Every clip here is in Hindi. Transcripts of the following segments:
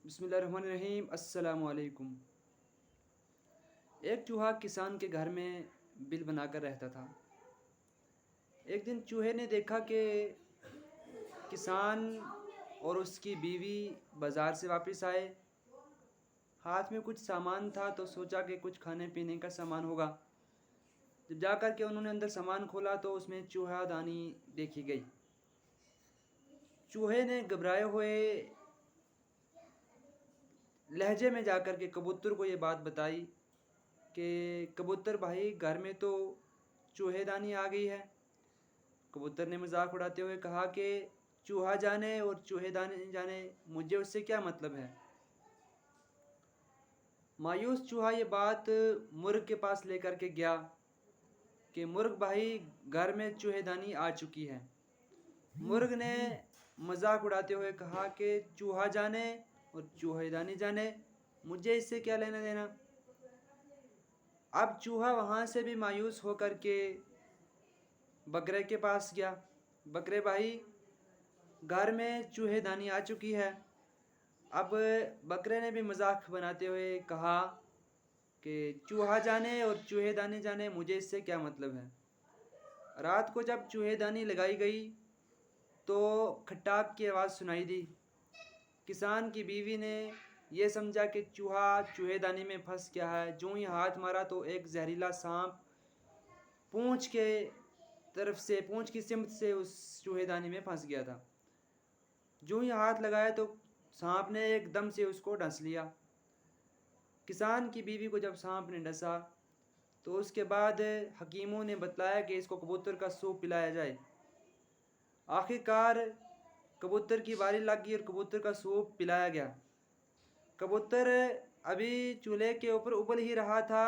बिस्मिल्लाहिर्रहमानिर्रहीम। अस्सलामु अलैकुम। एक चूहा किसान के घर में बिल बनाकर रहता था। एक दिन चूहे ने देखा कि किसान और उसकी बीवी बाज़ार से वापस आए। हाथ में कुछ सामान था तो सोचा कि कुछ खाने पीने का सामान होगा। जब जा कर के उन्होंने अंदर सामान खोला तो उसमें चूहादानी देखी गई। चूहे ने घबराए हुए लहजे में जाकर के कबूतर को ये बात बताई कि कबूतर भाई, घर में तो चूहेदानी आ गई है। कबूतर ने मजाक उड़ाते हुए कहा कि चूहा जाने और चूहेदानी जाने, मुझे उससे क्या मतलब है। मायूस चूहा ये बात मुर्ग के पास लेकर के गया कि मुर्ग भाई, घर में चूहेदानी आ चुकी है। मुर्ग ने मजाक उड़ाते हुए कहा कि चूहा जाने और चूहेदानी जाने, मुझे इससे क्या लेना देना। अब चूहा वहाँ से भी मायूस होकर के बकरे के पास गया। बकरे भाई, घर में चूहेदानी आ चुकी है। अब बकरे ने भी मजाक बनाते हुए कहा कि चूहा जाने और चूहेदानी जाने, मुझे इससे क्या मतलब है। रात को जब चूहेदानी लगाई गई तो खटाक की आवाज़ सुनाई दी। किसान की बीवी ने यह समझा कि चूहा चूहेदानी में फंस गया है। जो ही हाथ मारा तो एक जहरीला सांप पूंछ की सिमत से उस चूहेदानी में फंस गया था। जो ही हाथ लगाया तो सांप ने एकदम से उसको डस लिया। किसान की बीवी को जब सांप ने डसा तो उसके बाद हकीमों ने बतलाया कि इसको कबूतर का सूप पिलाया जाए। आखिरकार कबूतर की बारी लग गई और कबूतर का सूप पिलाया गया। कबूतर अभी चूल्हे के ऊपर उबल ही रहा था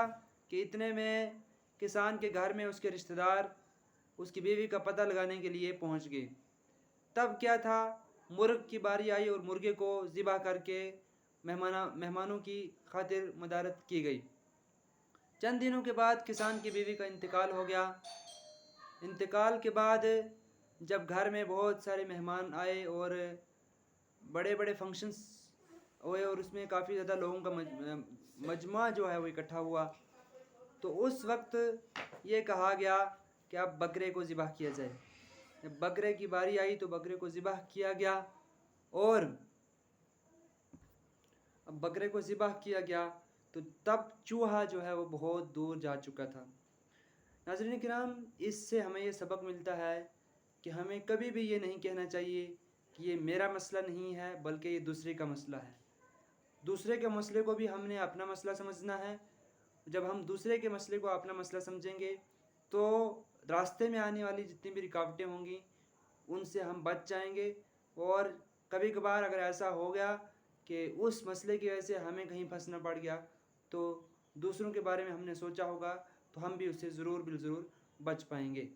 कि इतने में किसान के घर में उसके रिश्तेदार उसकी बीवी का पता लगाने के लिए पहुंच गए। तब क्या था, मुर्ग की बारी आई और मुर्गे को ज़िबा करके मेहमानों की खातिर मदारत की गई। चंद दिनों के बाद किसान की बीवी का इंतकाल हो गया। इंतकाल के बाद जब घर में बहुत सारे मेहमान आए और बड़े बड़े फंक्शंस हुए और उसमें काफ़ी ज़्यादा लोगों का मजमा जो है वो इकट्ठा हुआ, तो उस वक्त ये कहा गया कि अब बकरे को ज़िबा किया जाए। जब बकरे की बारी आई तो बकरे को ज़िबा किया गया और अब बकरे को ज़िबा किया गया तो तब चूहा जो है वो बहुत दूर जा चुका था। नाज़रीन किराम, इससे हमें ये सबक मिलता है कि हमें कभी भी ये नहीं कहना चाहिए कि ये मेरा मसला नहीं है बल्कि ये दूसरे का मसला है। दूसरे के मसले को भी हमने अपना मसला समझना है। जब हम दूसरे के मसले को अपना मसला समझेंगे तो रास्ते में आने वाली जितनी भी रुकावटें होंगी उनसे हम बच जाएंगे। और कभी कभार अगर ऐसा हो गया कि उस मसले की वजह से हमें कहीं फंसना पड़ गया तो दूसरों के बारे में हमने सोचा होगा तो हम भी उससे ज़रूर बिल ज़रूर बच पाएंगे।